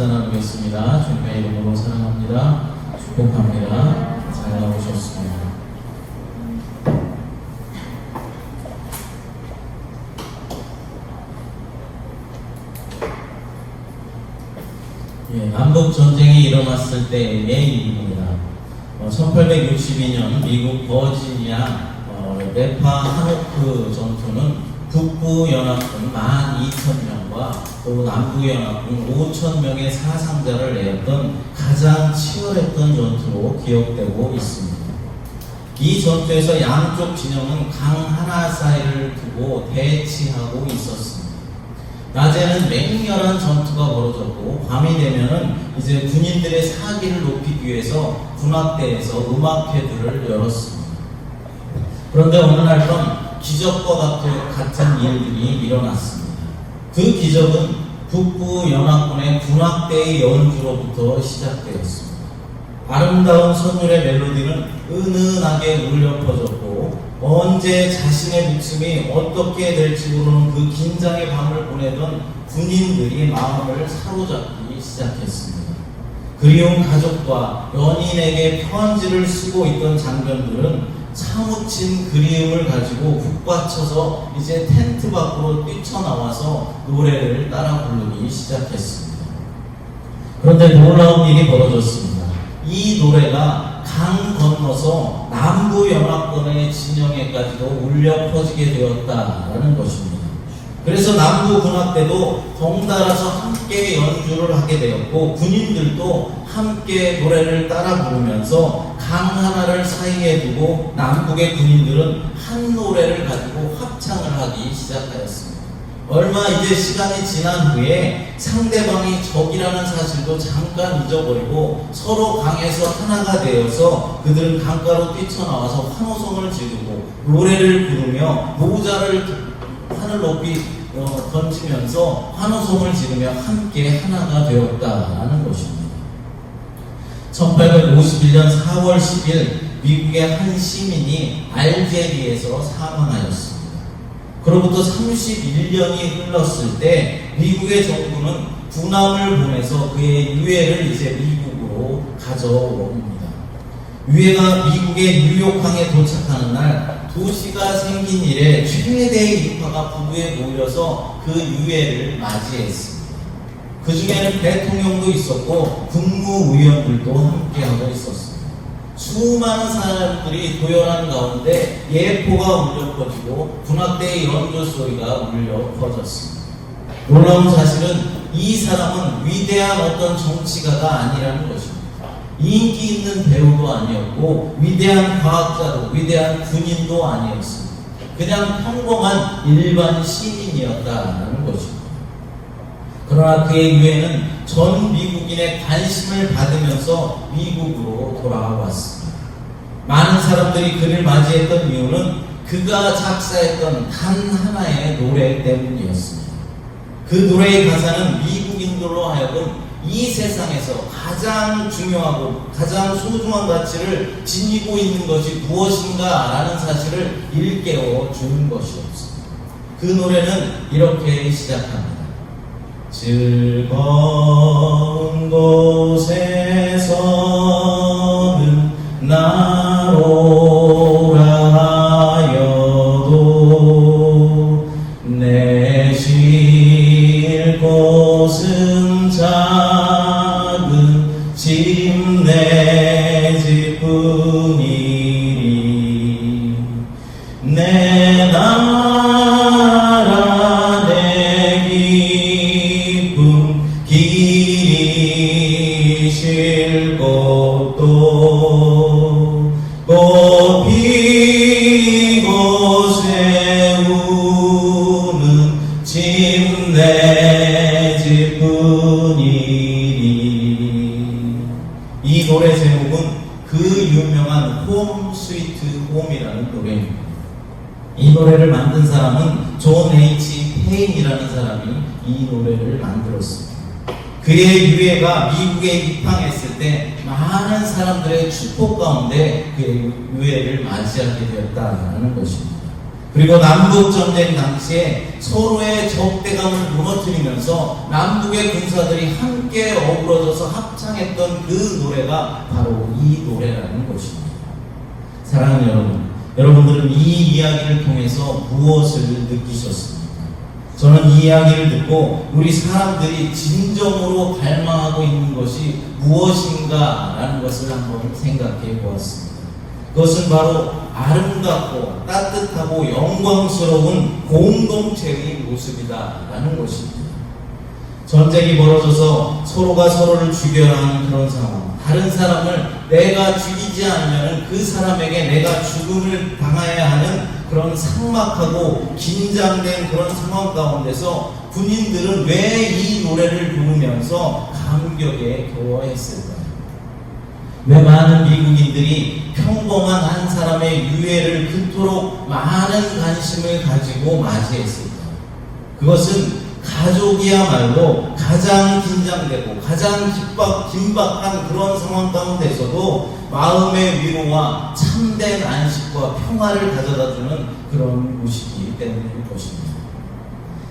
인사 나누겠습니다. 주님의 이름으로 사랑합니다. 축복합니다. 잘 나오셨습니다. 남북 전쟁이 일어났을 때의 일입니다. 1862년 미국 버지니아 네파 하노크 전투는 북부 연합군 12,000명과 또 남부 연합군 5,000명의 사상자를 내었던 가장 치열했던 전투로 기억되고 있습니다. 이 전투에서 양쪽 진영은 강 하나 사이를 두고 대치하고 있었습니다. 낮에는 맹렬한 전투가 벌어졌고 밤이 되면은 이제 군인들의 사기를 높이기 위해서 군악대에서 음악회들을 열었습니다. 그런데 어느 날 밤 기적과 같은 일들이 일어났습니다. 그 기적은 북부 연합군의 군악대의 연주로부터 시작되었습니다. 아름다운 선율의 멜로디는 은은하게 울려 퍼졌고 언제 자신의 목숨이 어떻게 될지 모르는 그 긴장의 밤을 보내던 군인들이 마음을 사로잡기 시작했습니다. 그리운 가족과 연인에게 편지를 쓰고 있던 장병들은 사무친 그리움을 가지고 북받쳐서 이제 텐트 밖으로 뛰쳐나와서 노래를 따라 부르기 시작했습니다. 그런데 놀라운 일이 벌어졌습니다. 이 노래가 강 건너서 남부 연합군의 진영에까지도 울려 퍼지게 되었다라는 것입니다. 그래서 남부 군악대도 덩달아서 함께 연주를 하게 되었고 군인들도 함께 노래를 따라 부르면서 강 하나를 사이에 두고 남북의 군인들은 한 노래를 가지고 합창을 하기 시작하였습니다. 얼마 이제 시간이 지난 후에 상대방이 적이라는 사실도 잠깐 잊어버리고 서로 강에서 하나가 되어서 그들은 강가로 뛰쳐나와서 환호성을 지르고 노래를 부르며 모자를 하늘 높이 던지면서 환호성을 지르며 함께 하나가 되었다라는 것입니다. 1851년 4월 10일 미국의 한 시민이 알제리에서 사망하였습니다. 그로부터 31년이 흘렀을 때 미국의 정부는 군함을 보내서 그의 유해를 이제 미국으로 가져옵니다. 유해가 미국의 뉴욕항에 도착하는 날 도시가 생긴 이래 최대의 인파가 부두에 모여서 그 유해를 맞이했습니다. 그 중에는 대통령도 있었고 국무위원들도 함께하고 있었습니다. 수많은 사람들이 도열한 가운데 예포가 울려 퍼지고 군악대의 연주 소리가 울려 퍼졌습니다. 놀라운 사실은 이 사람은 위대한 어떤 정치가가 아니라는 것입니다. 인기 있는 배우도 아니었고 위대한 과학자도 위대한 군인도 아니었습니다. 그냥 평범한 일반 시민이었다는 것입니다. 그러나 그의 유해는 전 미국인의 관심을 받으면서 미국으로 돌아왔습니다. 많은 사람들이 그를 맞이했던 이유는 그가 작사했던 단 하나의 노래 때문이었습니다. 그 노래의 가사는 미국인들로 하여금 이 세상에서 가장 중요하고 가장 소중한 가치를 지니고 있는 것이 무엇인가 라는 사실을 일깨워 주는 것이었습니다. 그 노래는 이렇게 시작합니다. 즐거운 곳에서는 나로라 하여도 내 쉴 곳은 작은 집 내 집뿐이니 내 나라 내 기쁨 길이 쉴 곳도 꽃 피고 세우는 집 내 집뿐이니 이 노래 제목은 그 유명한 홈 스위트 홈이라는 노래입니다. 이 노래를 만든 사람은 존 H. 페인이라는 사람이 이 노래를 만들었습니다. 그의 유해가 미국에 입항했을 때 많은 사람들의 축복 가운데 그의 유해를 맞이하게 되었다는 것입니다. 그리고 남북전쟁 당시에 서로의 적대감을 무너뜨리면서 남북의 군사들이 함께 어우러져서 합창했던 그 노래가 바로 이 노래라는 것입니다. 사랑하는 여러분, 여러분들은 이 이야기를 통해서 무엇을 느끼셨습니까? 저는 이 이야기를 듣고 우리 사람들이 진정으로 갈망하고 있는 것이 무엇인가 라는 것을 한번 생각해 보았습니다. 그것은 바로 아름답고 따뜻하고 영광스러운 공동체의 모습이다 라는 것입니다. 전쟁이 벌어져서 서로가 서로를 죽여야 하는 그런 상황, 다른 사람을 내가 죽이지 않으면 그 사람에게 내가 죽음을 당해야 하는 그런 삭막하고 긴장된 그런 상황 가운데서 군인들은 왜 이 노래를 부르면서 감격에 겨워했을까요? 왜 많은 미국인들이 평범한 한 사람의 유해를 그토록 많은 관심을 가지고 맞이했을까요? 그것은 가족이야말로 가장 긴장되고 가장 긴박한 그런 상황 가운데서도 마음의 위로와 참된 안식과 평화를 가져다주는 그런 곳이기 때문일 것입니다.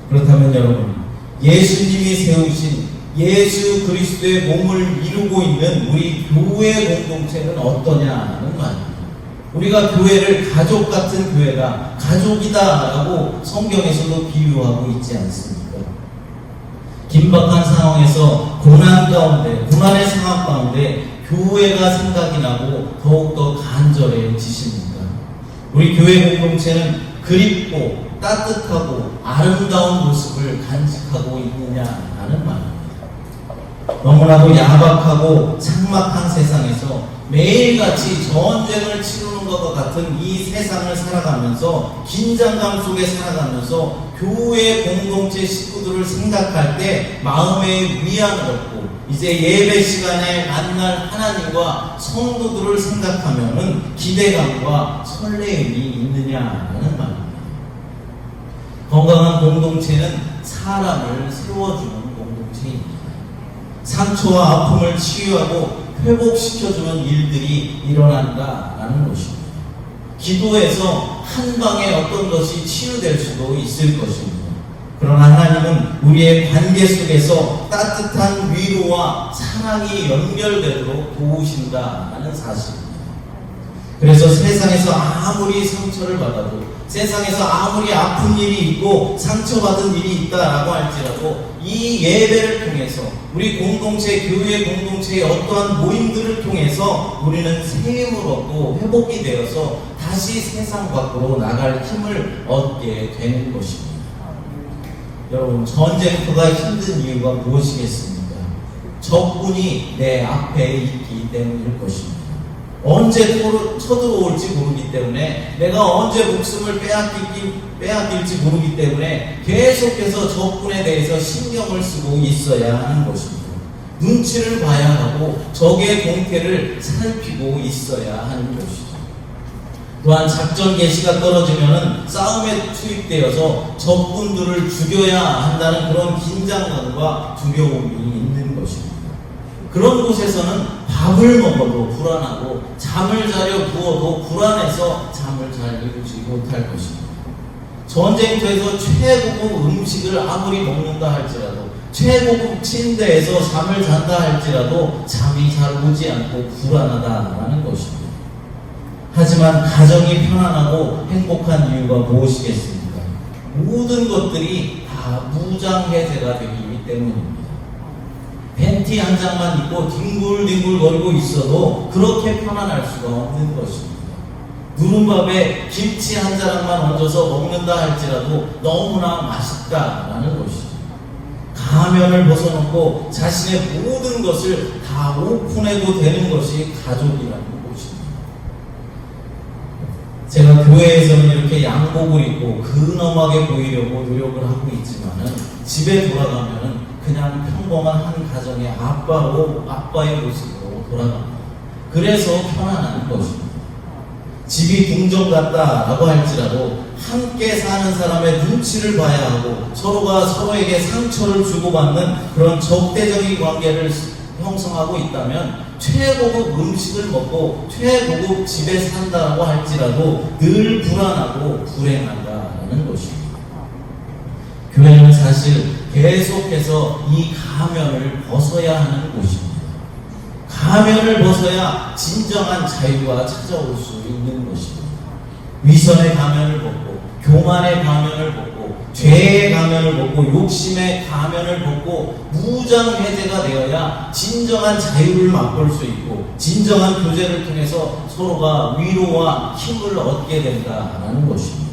그렇다면 여러분, 예수님이 세우신 예수 그리스도의 몸을 이루고 있는 우리 교회 공동체는 어떠냐는 말입니다. 우리가 교회를 가족 같은 교회다, 가족이다라고 성경에서도 비유하고 있지 않습니까? 긴박한 상황에서 고난의 상황 가운데 교회가 생각이 나고 더욱더 간절해지십니다. 우리 교회 공동체는 그립고 따뜻하고 아름다운 모습을 간직하고 있느냐라는 말입니다. 너무나도 야박하고 삭막한 세상에서 매일같이 전쟁을 치르는 것과 같은 이 세상을 살아가면서 긴장감 속에 살아가면서 교회 공동체 식구들을 생각할 때 마음의 위안을 얻고 이제 예배 시간에 만날 하나님과 성도들을 생각하면은 기대감과 설레임이 있느냐라는 말입니다. 건강한 공동체는 사람을 세워주는 공동체입니다. 상처와 아픔을 치유하고 회복시켜주는 일들이 일어난다라는 것입니다. 기도에서 한 방에 어떤 것이 치유될 수도 있을 것입니다. 그러나 하나님은 우리의 관계 속에서 따뜻한 위로와 사랑이 연결되도록 도우신다라는 사실입니다. 그래서 세상에서 아무리 상처를 받아도, 세상에서 아무리 아픈 일이 있고 상처받은 일이 있다라고 할지라도 이 예배를 통해서 우리 공동체, 교회 공동체의 어떠한 모임들을 통해서 우리는 새 힘을 얻고 회복이 되어서 다시 세상 밖으로 나갈 힘을 얻게 되는 것입니다. 여러분, 전쟁터가 힘든 이유가 무엇이겠습니까? 적군이 내 앞에 있기 때문일 것입니다. 언제 쳐들어올지 모르기 때문에, 내가 언제 목숨을 빼앗길지 모르기 때문에 계속해서 적군에 대해서 신경을 쓰고 있어야 하는 것입니다. 눈치를 봐야 하고 적의 동태를 살피고 있어야 하는 것이죠. 또한 작전 개시가 떨어지면 싸움에 투입되어서 적군들을 죽여야 한다는 그런 긴장감과 두려움이 있는 것입니다. 그런 곳에서는 밥을 먹어도 불안하고 잠을 자려 누워도 불안해서 잠을 잘 이루지 못할 것입니다. 전쟁터에서 최고급 음식을 아무리 먹는다 할지라도, 최고급 침대에서 잠을 잔다 할지라도 잠이 잘 오지 않고 불안하다라는 것입니다. 하지만 가정이 편안하고 행복한 이유가 무엇이겠습니까? 모든 것들이 다 무장해제가 되기 때문입니다. 팬티 한 장만 입고 뒹굴뒹굴거리고 있어도 그렇게 편안할 수가 없는 것입니다. 누른밥에 김치 한 자락만 얹어서 먹는다 할지라도 너무나 맛있다라는 것이죠. 가면을 벗어놓고 자신의 모든 것을 다 오픈해도 되는 것이 가족이라는 것입니다. 제가 교회에서는 이렇게 양복을 입고 근엄하게 보이려고 노력을 하고 있지만은 집에 돌아가면은 그냥 평범한 한 가정의 아빠의 모습으로 돌아갑니다. 그래서 편안한 것입니다. 집이 궁전 같다라고 할지라도 함께 사는 사람의 눈치를 봐야 하고 서로가 서로에게 상처를 주고받는 그런 적대적인 관계를 형성하고 있다면 최고급 음식을 먹고 최고급 집에 산다라고 할지라도 늘 불안하고 불행하다. 있다는 것입니다. 교회는 사실 계속해서 이 가면을 벗어야 하는 곳입니다. 가면을 벗어야 진정한 자유가 찾아올 수 있는 것입니다. 위선의 가면을 벗고, 교만의 가면을 벗고, 죄의 가면을 벗고, 욕심의 가면을 벗고 무장해제가 되어야 진정한 자유를 맛볼 수 있고 진정한 교제를 통해서 서로가 위로와 힘을 얻게 된다는 것입니다.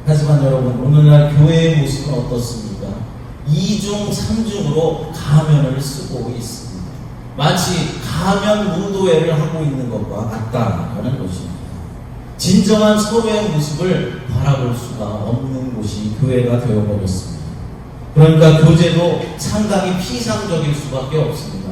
하지만 여러분, 오늘날 교회의 모습은 어떻습니까? 2중 3중으로 가면을 쓰고 있습니다. 마치 가면 무도회를 하고 있는 것과 같다는 것입니다. 진정한 서로의 모습을 바라볼 수가 없는 곳이 교회가 되어버렸습니다. 그러니까 교제도 상당히 피상적일 수밖에 없습니다.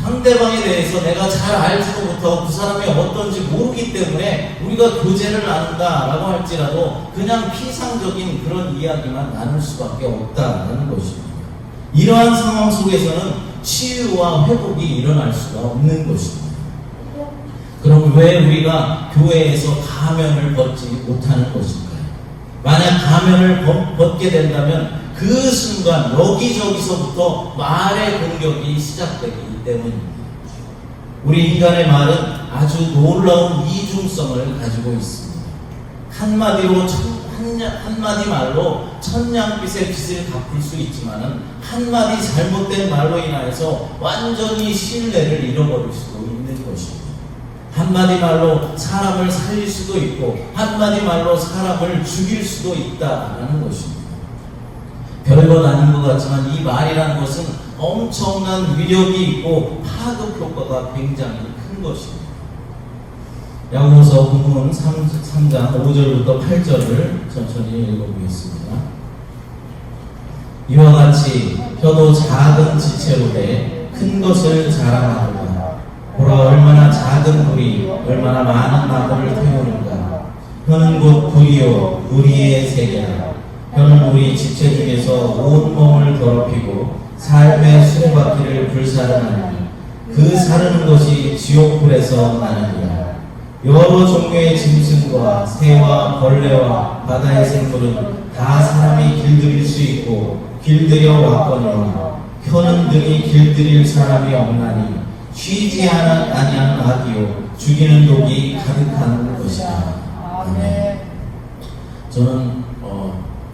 상대방에 대해서 내가 잘 알지도 못하고 그 사람이 어떤지 모르기 때문에 우리가 교제를 나눈다라고 할지라도 그냥 피상적인 그런 이야기만 나눌 수밖에 없다는 것입니다. 이러한 상황 속에서는 치유와 회복이 일어날 수가 없는 것입니다. 그럼 왜 우리가 교회에서 가면을 벗지 못하는 것일까요? 만약 가면을 벗게 된다면 그 순간 여기저기서부터 말의 공격이 시작되기 때문입니다. 우리 인간의 말은 아주 놀라운 이중성을 가지고 있습니다. 한마디 말로 천냥빚의 빚을 갚을 수 있지만은 한마디 잘못된 말로 인하여서 완전히 신뢰를 잃어버릴 수도 있는 것입니다. 한마디 말로 사람을 살릴 수도 있고 한마디 말로 사람을 죽일 수도 있다는 것입니다. 별것 아닌 것 같지만 이 말이라는 것은 엄청난 위력이 있고 파급 효과가 굉장히 큰 것입니다. 야고보서 본문 3장 5절부터 8절을 천천히 읽어보겠습니다. 이와 같이 혀도 작은 지체로 돼 큰 것을 자랑하노라. 보라, 얼마나 작은 불이 얼마나 많은 나무를 태우는가. 혀는 곧 불이요 우리의 세계라. 혀는 우리 지체 중에서 온 몸을 더럽히고 삶의 수레바퀴를 불사르나니 그 사르는 것이 지옥불에서 나느니라. 여러 종류의 짐승과 새와 벌레와 바다의 생물은 다 사람이 길들일 수 있고 길들여 왔거니와 혀는 능히 길들일 사람이 없나니 쉬지 아니한 악이요 죽이는 독이 가득한 것이다. 아멘. 저는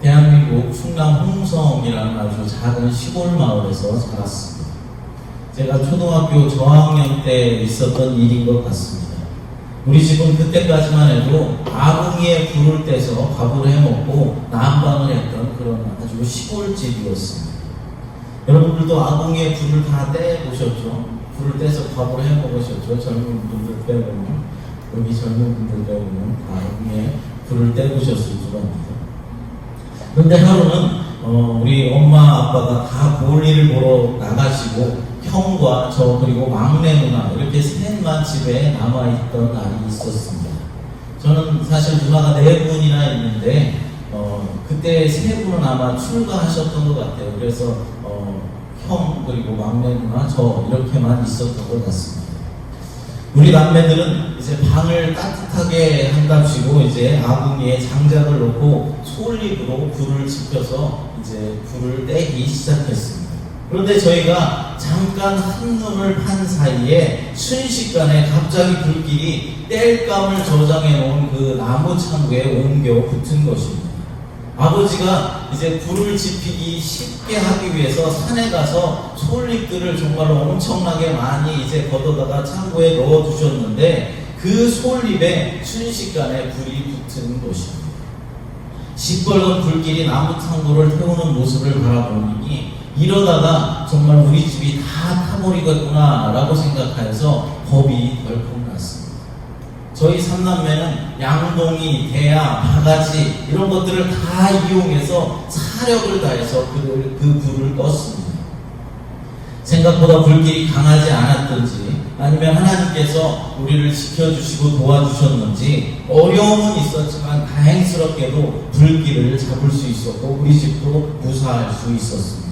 대한민국 충남 홍성이라는 아주 작은 시골 마을에서 자랐습니다. 제가 초등학교 저학년 때 있었던 일인 것 같습니다. 우리 집은 그때까지만 해도 아궁이에 불을 떼서 밥을 해먹고 난방을 했던 그런 아주 시골집이었습니다. 여러분들도 아궁이에 불을 다 떼보셨죠? 불을 떼서 밥을 해먹으셨죠? 젊은 분들 빼고는, 여기 젊은 분들 빼고는 다 아궁이에 불을 떼보셨을 줄 압니다. 그런데 하루는 우리 엄마 아빠가 다 볼일을 보러 나가시고 형과 저 그리고 막내 누나 이렇게 셋만 집에 남아있던 날이 있었습니다. 저는 사실 누나가 4분이나 있는데 그때 3분은 아마 출가하셨던 것 같아요. 그래서 형 그리고 막내 누나 저 이렇게만 있었던 것 같습니다. 우리 남매들은 이제 방을 따뜻하게 한답시고 이제 아궁이에 장작을 놓고 솔잎으로 불을 지펴서 이제 불을 떼기 시작했습니다. 그런데 저희가 잠깐 한눈을 판 사이에 순식간에 갑자기 불길이 땔감을 저장해 놓은 그 나무 창고에 옮겨 붙은 것입니다. 아버지가 이제 불을 지피기 쉽게 하기 위해서 산에 가서 솔잎들을 정말로 엄청나게 많이 이제 걷어다가 창고에 넣어 두셨는데 그 솔잎에 순식간에 불이 붙은 것입니다. 시뻘건 불길이 나무 창고를 태우는 모습을 바라보니 이러다가 정말 우리 집이 다 타버리겠구나 라고 생각하여서 겁이 덜컥 났습니다. 저희 삼남매는 양동이, 대야, 바가지 이런 것들을 다 이용해서 사력을 다해서 그 불을 껐습니다. 생각보다 불길이 강하지 않았던지 아니면 하나님께서 우리를 지켜주시고 도와주셨는지 어려움은 있었지만 다행스럽게도 불길을 잡을 수 있었고 우리 집도 무사할 수 있었습니다.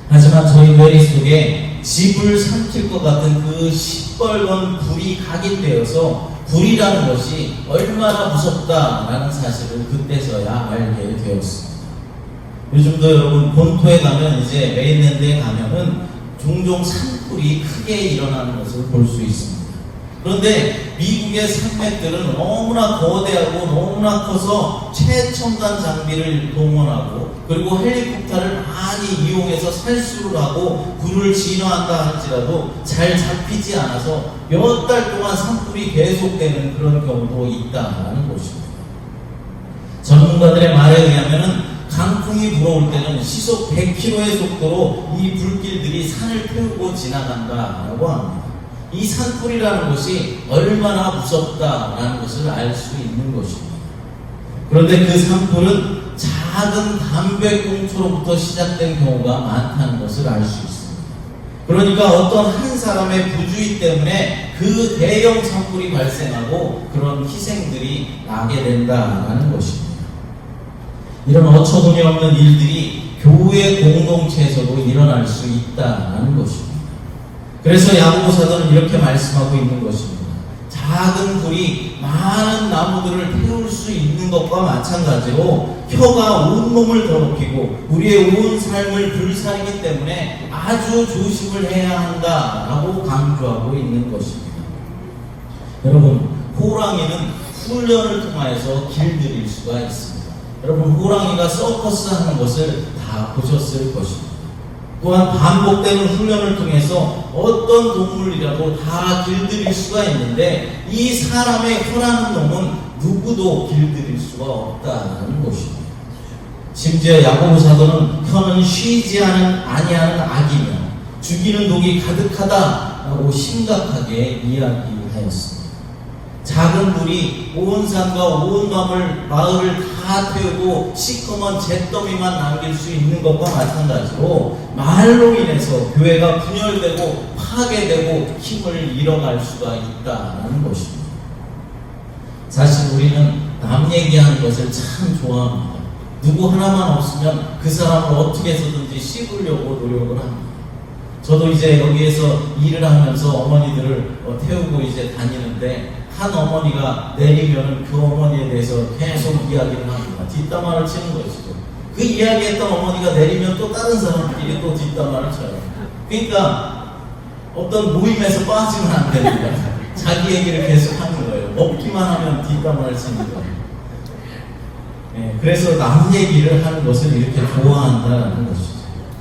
하지만 저희 머릿속에 집을 삼킬 것 같은 그 시뻘건 불이 각인되어서 불이라는 것이 얼마나 무섭다라는 사실을 그때서야 알게 되었습니다. 요즘도 여러분 본토에 가면 이제 메인랜드에 가면은 종종 산불이 크게 일어나는 것을 볼 수 있습니다. 그런데 미국의 산맥들은 너무나 거대하고 너무나 커서 최첨단 장비를 동원하고 그리고 헬리콥터를 많이 이용해서 살수를 하고 불을 진화한다 할지라도 잘 잡히지 않아서 몇 달 동안 산불이 계속되는 그런 경우도 있다는 것입니다. 전문가들의 말에 의하면은 강풍이 불어올 때는 시속 100km의 속도로 이 불길들이 산을 태우고 지나간다라고 합니다. 이 산불이라는 것이 얼마나 무섭다라는 것을 알 수 있는 것입니다. 그런데 그 산불은 작은 담배꽁초로부터 시작된 경우가 많다는 것을 알 수 있습니다. 그러니까 어떤 한 사람의 부주의 때문에 그 대형 산불이 발생하고 그런 희생들이 나게 된다는 것입니다. 이런 어처구니 없는 일들이 교회 공동체에서도 일어날 수 있다는 것입니다. 그래서 야고보 사도는 이렇게 말씀하고 있는 것입니다. 작은 불이 많은 나무들을 태울 수 있는 것과 마찬가지로 혀가 온몸을 더럽히고 우리의 온 삶을 불살이기 때문에 아주 조심을 해야 한다라고 강조하고 있는 것입니다. 여러분, 호랑이는 훈련을 통하여서 길들일 수가 있습니다. 여러분, 호랑이가 서커스 하는 것을 다 보셨을 것입니다. 또한 반복되는 훈련을 통해서 어떤 동물이라도 다 길들일 수가 있는데 이 사람의 혀라는 놈은 누구도 길들일 수가 없다는 것입니다. 심지어 야고보 사도는 혀는 쉬지 아니하는 악이며 죽이는 독이 가득하다라고 심각하게 이야기하였습니다. 작은 불이 온 산과 온 마을을 다 태우고 시커먼 잿더미만 남길 수 있는 것과 마찬가지로 말로 인해서 교회가 분열되고 파괴되고 힘을 잃어갈 수가 있다는 것입니다. 사실 우리는 남 얘기하는 것을 참 좋아합니다. 누구 하나만 없으면 그 사람을 어떻게 해서든지 씹으려고 노력을 합니다. 저도 이제 여기에서 일을 하면서 어머니들을 태우고 이제 다니는데 한 어머니가 내리면 그 어머니에 대해서 계속 이야기를 합니다. 뒷담화를 치는 것이죠. 그 이야기했던 어머니가 내리면 또 다른 사람들끼리 또 뒷담화를 쳐요. 그러니까 어떤 모임에서 빠지면 안 됩니다. 자기 얘기를 계속 하는 거예요. 먹기만 하면 뒷담화를 치는 거예요. 네, 그래서 남 얘기를 하는 것을 이렇게 좋아한다는 것이죠.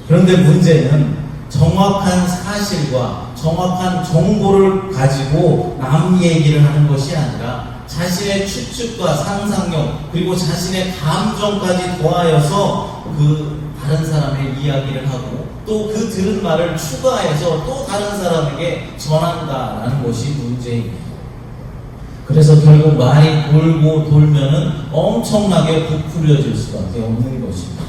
그런데 문제는 정확한 사실과 정확한 정보를 가지고 남 얘기를 하는 것이 아니라 자신의 추측과 상상력 그리고 자신의 감정까지 더하여서 그 다른 사람의 이야기를 하고 또 그 들은 말을 추가해서 또 다른 사람에게 전한다라는 것이 문제입니다. 그래서 결국 말이 돌고 돌면은 엄청나게 부풀려질 수밖에 없는 것입니다.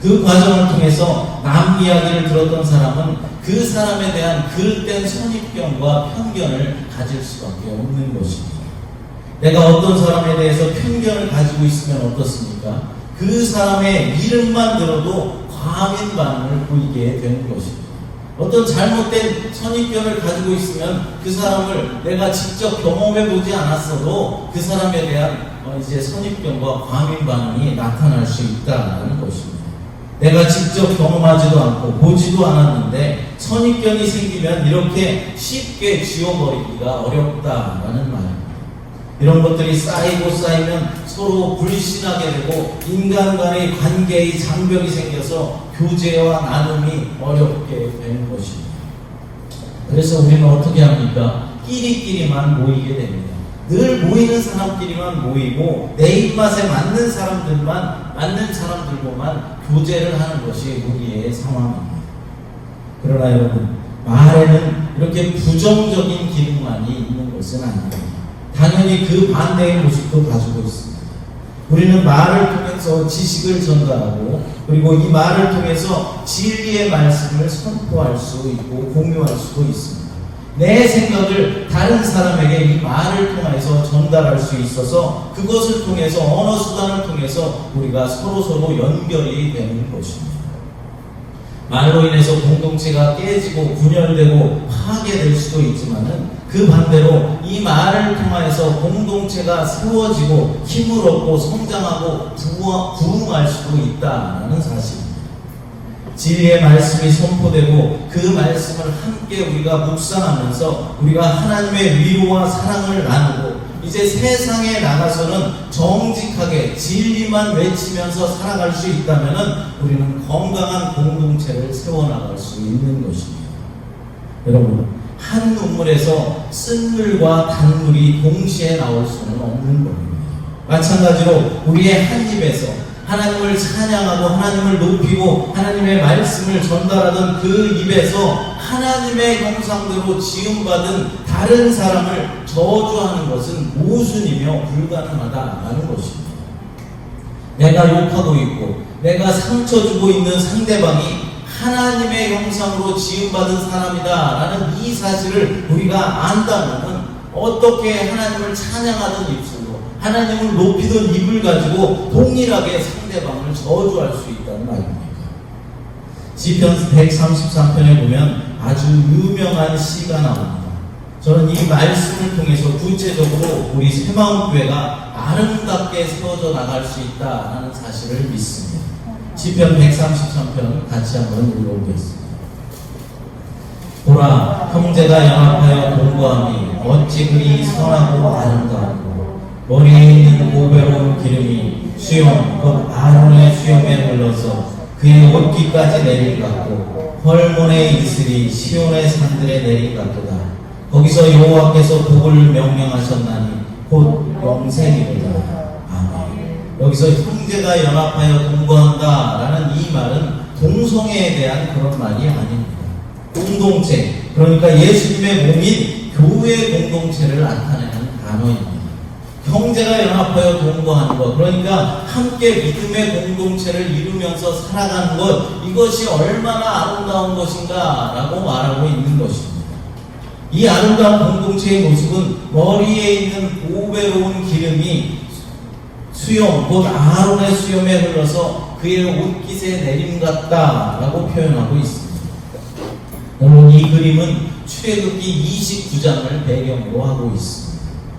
그 과정을 통해서 남 이야기를 들었던 사람은 그 사람에 대한 그릇된 선입견과 편견을 가질 수밖에 없는 것입니다. 내가 어떤 사람에 대해서 편견을 가지고 있으면 어떻습니까? 그 사람의 이름만 들어도 과민 반응을 보이게 되는 것입니다. 어떤 잘못된 선입견을 가지고 있으면 그 사람을 내가 직접 경험해 보지 않았어도 그 사람에 대한 이제 선입견과 과민 반응이 나타날 수 있다는 것입니다. 내가 직접 경험하지도 않고 보지도 않았는데 선입견이 생기면 이렇게 쉽게 지워버리기가 어렵다라는 말입니다. 이런 것들이 쌓이고 쌓이면 서로 불신하게 되고 인간 간의 관계의 장벽이 생겨서 교제와 나눔이 어렵게 되는 것입니다. 그래서 우리는 어떻게 합니까? 끼리끼리만 모이게 됩니다. 늘 모이는 사람끼리만 모이고 내 입맛에 맞는 사람들과만 교제를 하는 것이 우리의 상황입니다. 그러나 여러분, 말에는 이렇게 부정적인 기능만이 있는 것은 아닙니다. 당연히 그 반대의 모습도 가지고 있습니다. 우리는 말을 통해서 지식을 전달하고 그리고 이 말을 통해서 진리의 말씀을 선포할 수 있고 공유할 수도 있습니다. 내 생각을 다른 사람에게 이 말을 통해서 전달할 수 있어서 그것을 통해서 언어 수단을 통해서 우리가 서로 연결이 되는 것입니다. 말로 인해서 공동체가 깨지고 분열되고 파괴될 수도 있지만은 그 반대로 이 말을 통하여서 공동체가 세워지고 힘을 얻고 성장하고 부흥할 수도 있다는 사실입니다. 진리의 말씀이 선포되고 그 말씀을 함께 우리가 묵상하면서 우리가 하나님의 위로와 사랑을 나누고 이제 세상에 나가서는 정직하게 진리만 외치면서 살아갈 수 있다면 우리는 건강한 공동체를 세워나갈 수 있는 것입니다. 여러분, 한 눈물에서 쓴물과 단물이 동시에 나올 수는 없는 겁니다. 마찬가지로 우리의 한 입에서 하나님을 찬양하고 하나님을 높이고 하나님의 말씀을 전달하던 그 입에서 하나님의 형상대로 지음받은 다른 사람을 저주하는 것은 모순이며 불가능하다라는 것입니다. 내가 욕하고 있고 내가 상처 주고 있는 상대방이 하나님의 형상으로 지음받은 사람이다라는 이 사실을 우리가 안다면 어떻게 하나님을 찬양하던 입술로 하나님을 높이던 입을 가지고 동일하게 상대방을 저주할 수 있다는 말입니까? 시편 133편에 보면 아주 유명한 시가 나옵니다. 저는 이 말씀을 통해서 구체적으로 우리 새마음교회가 아름답게 세워져 나갈 수 있다는 사실을 믿습니다. 시편 133편 같이 한번 읽어보겠습니다. 보라, 형제가 연합하여 공고함이 어찌 그리 선하고 아름다우고 머리에 있는 보배로운 기름이 수염 곧 아론의 수염에 흘러서 그의 옷깃까지 내린 같고 헐몬의 이슬이 시온의 산들에 내린 같도다. 거기서 여호와께서 복을 명령하셨나니 곧 영생이로다. 아멘. 여기서 형제가 연합하여 공고한다라는 이 말은 동성애에 대한 그런 말이 아닙니다. 공동체, 그러니까 예수님의 몸인 교회 공동체를 나타내는 단어입니다. 형제가 연합하여 동거하는 것, 그러니까 함께 믿음의 공동체를 이루면서 살아가는 것, 이것이 얼마나 아름다운 것인가 라고 말하고 있는 것입니다. 이 아름다운 공동체의 모습은 머리에 있는 보배로운 기름이 수염, 곧 아론의 수염에 흘러서 그의 옷깃에 내림 같다 라고 표현하고 있습니다. 오늘 이 그림은 출애굽기 29장을 배경으로 하고 있습니다.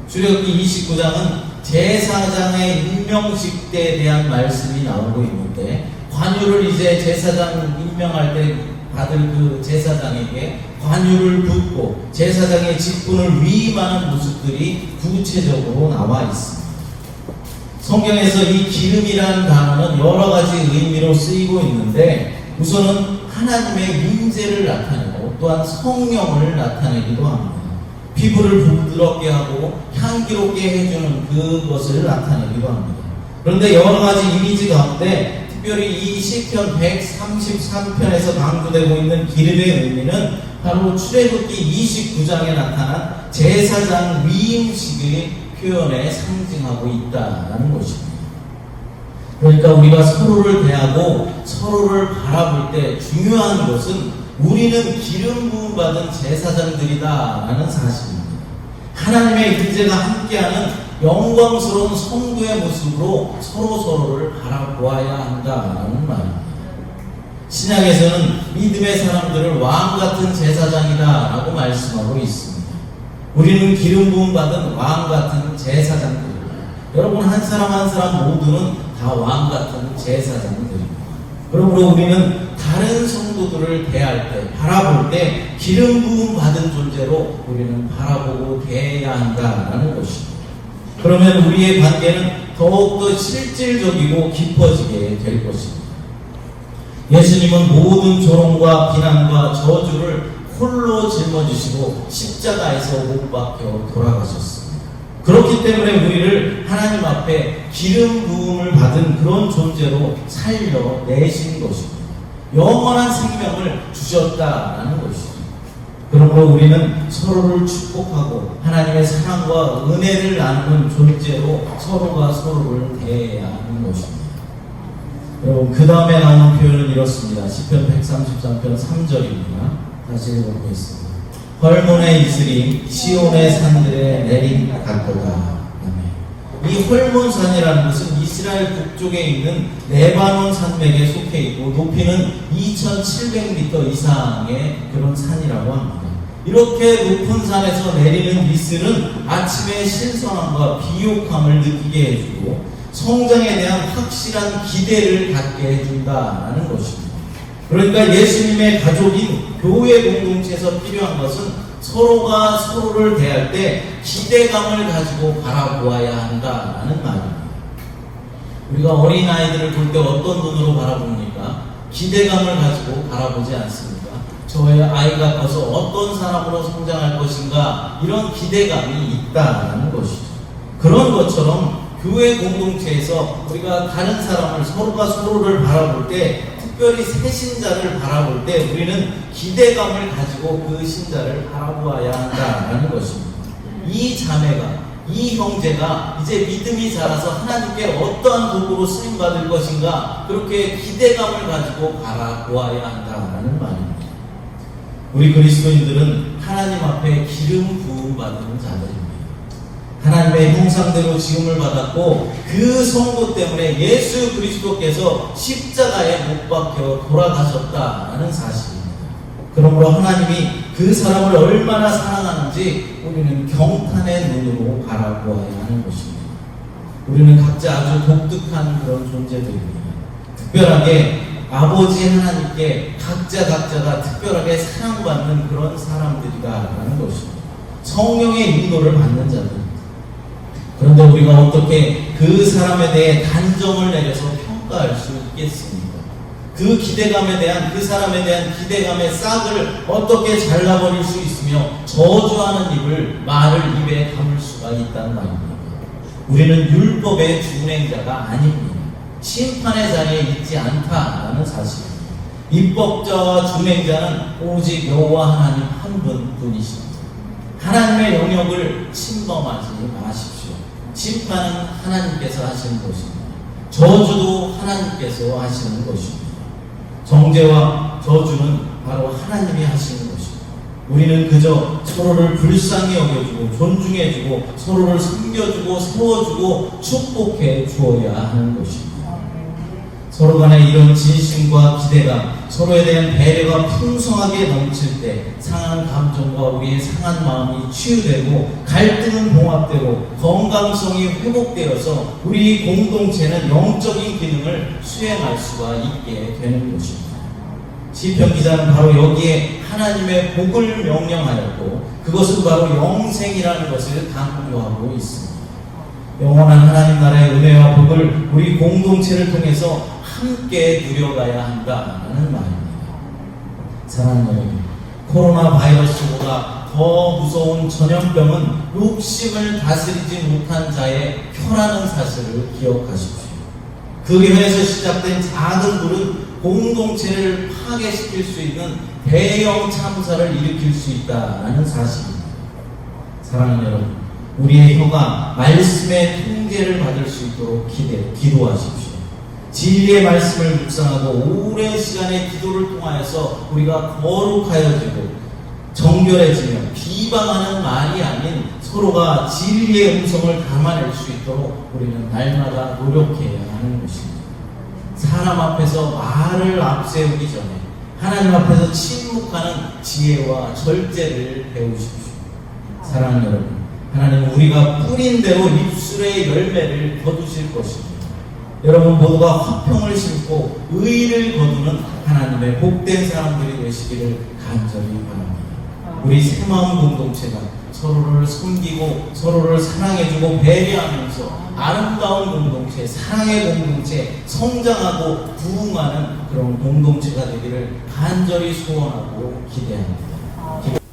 출애굽기 29장은 제사장의 임명식 때에 대한 말씀이 나오고 있는데, 관유를 이제 제사장 임명할 때 받을 그 제사장에게 관유를 붓고 제사장의 직분을 위임하는 모습들이 구체적으로 나와 있습니다. 성경에서 이 기름이라는 단어는 여러 가지 의미로 쓰이고 있는데, 우선은 하나님의 임재를 나타내고 또한 성령을 나타내기도 합니다. 피부를 부드럽게 하고 향기롭게 해주는 그것을 나타내기도 합니다. 그런데 여러 가지 이미지 가운데 특별히 이 시편 133편에서 강조되고 있는 기름의 의미는 바로 출애굽기 29장에 나타난 제사장 위임식의 표현에 상징하고 있다는 것입니다. 그러니까 우리가 서로를 대하고 서로를 바라볼 때 중요한 것은 우리는 기름 부음 받은 제사장들이다라는 사실입니다. 하나님의 임재가 함께하는 영광스러운 성도의 모습으로 서로를 바라보아야 한다는 말입니다. 신약에서는 믿음의 사람들을 왕 같은 제사장이다라고 말씀하고 있습니다. 우리는 기름 부음 받은 왕 같은 제사장들입니다. 여러분, 한 사람 한 사람 모두는 다 왕 같은 제사장들입니다. 그러므로 우리는 다른 성도들을 대할 때, 바라볼 때 기름 부음 받은 존재로 우리는 바라보고 대해야 한다는 것입니다. 그러면 우리의 관계는 더욱더 실질적이고 깊어지게 될 것입니다. 예수님은 모든 조롱과 비난과 저주를 홀로 짊어지시고 십자가에서 못 박혀 돌아가셨습니다. 그렇기 때문에 우리를 하나님 앞에 기름 부음을 받은 그런 존재로 살려내신 것입니다. 영원한 생명을 주셨다라는 것이죠. 그러므로 우리는 서로를 축복하고 하나님의 사랑과 은혜를 나누는 존재로 서로가 서로를 대해야 하는 것입니다. 여러분, 그 다음에 나오는 표현은 이렇습니다. 시편 133편 3절입니다. 다시 읽어보겠습니다. 헐몬의 이슬이 시온의 산들에 내린 같도다. 이 헐몬산이라는 것은 이스라엘 북쪽에 있는 레바논 산맥에 속해 있고 높이는 2,700m 이상의 그런 산이라고 합니다. 이렇게 높은 산에서 내리는 이슬은 아침에 신선함과 비옥함을 느끼게 해주고 성장에 대한 확실한 기대를 갖게 해준다는 것입니다. 그러니까 예수님의 가족인 교회 공동체에서 필요한 것은 서로가 서로를 대할 때 기대감을 가지고 바라보아야 한다는 말입니다. 우리가 어린아이들을 볼 때 어떤 눈으로 바라봅니까? 기대감을 가지고 바라보지 않습니까? 저의 아이가 커서 어떤 사람으로 성장할 것인가, 이런 기대감이 있다는 것이죠. 그런 것처럼 교회 공동체에서 우리가 다른 사람을, 서로가 서로를 바라볼 때, 특별히 새 신자를 바라볼 때 우리는 기대감을 가지고 그 신자를 바라보아야 한다는 것입니다. 이 자매가, 이 형제가 이제 믿음이 자라서 하나님께 어떠한 도구로 쓰임받을 것인가, 그렇게 기대감을 가지고 바라보아야 한다는 말입니다. 우리 그리스도인들은 하나님 앞에 기름 부음 받은 자들입니다. 하나님의 형상대로 지음을 받았고 그 성도 때문에 예수 그리스도께서 십자가에 못 박혀 돌아가셨다는 사실입니다. 그러므로 하나님이 그 사람을 얼마나 사랑하는지 우리는 경탄의 눈으로 바라보아야 하는 것입니다. 우리는 각자 아주 독특한 그런 존재들입니다. 특별하게 아버지 하나님께 각자가 특별하게 사랑받는 그런 사람들이다라는 것입니다. 성령의 인도를 받는 자들. 그런데 우리가 어떻게 그 사람에 대해 단정을 내려서 평가할 수 있겠습니까? 그 기대감에 대한, 그 사람에 대한 기대감의 싹을 어떻게 잘라버릴 수 있으며 저주하는 말을 입에 담을 수가 있다는 말입니다. 우리는 율법의 준행자가 아닙니다. 심판의 자리에 있지 않다라는 사실입니다. 입법자와 준행자는 오직 여호와 하나님 한 분뿐이십니다. 하나님의 영역을 침범하지 마십시오. 심판은 하나님께서 하시는 것입니다. 저주도 하나님께서 하시는 것입니다. 정죄와 저주는 바로 하나님이 하시는 것입니다. 우리는 그저 서로를 불쌍히 여겨주고 존중해주고 서로를 섬겨주고 세워주고 축복해 주어야 하는 것입니다. 서로 간에 이런 진심과 기대감, 서로에 대한 배려가 풍성하게 넘칠 때 상한 감정과 우리의 상한 마음이 치유되고 갈등은 봉합되고 건강성이 회복되어서 우리 공동체는 영적인 기능을 수행할 수가 있게 되는 것입니다. 시편 기자는 바로 여기에 하나님의 복을 명령하였고 그것은 바로 영생이라는 것을 강조하고 있습니다. 영원한 하나님 나라의 은혜와 복을 우리 공동체를 통해서 함께 누려가야 한다는 말입니다. 사랑하는 여러분, 코로나 바이러스보다 더 무서운 전염병은 욕심을 다스리지 못한 자의 혀라는 사실을 기억하십시오. 그 혀에서 시작된 작은 불은 공동체를 파괴시킬 수 있는 대형 참사를 일으킬 수 있다는 사실입니다. 사랑하는 여러분, 우리의 혀가 말씀의 통제를 받을 수 있도록 기도하십시오. 진리의 말씀을 묵상하고 오랜 시간의 기도를 통하여서 우리가 거룩하여지고 정결해지며 비방하는 말이 아닌 서로가 진리의 음성을 담아낼 수 있도록 우리는 날마다 노력해야 하는 것입니다. 사람 앞에서 말을 앞세우기 전에 하나님 앞에서 침묵하는 지혜와 절제를 배우십시오. 사랑하는 여러분, 하나님은 우리가 뿌린 대로 입술의 열매를 거두실 것입니다. 여러분 모두가 화평을 심고 의를 거두는 하나님의 복된 사람들이 되시기를 간절히 바랍니다. 우리 새마음 공동체가 서로를 섬기고 서로를 사랑해주고 배려하면서 아름다운 공동체, 사랑의 공동체, 성장하고 부흥하는 그런 공동체가 되기를 간절히 소원하고 기대합니다.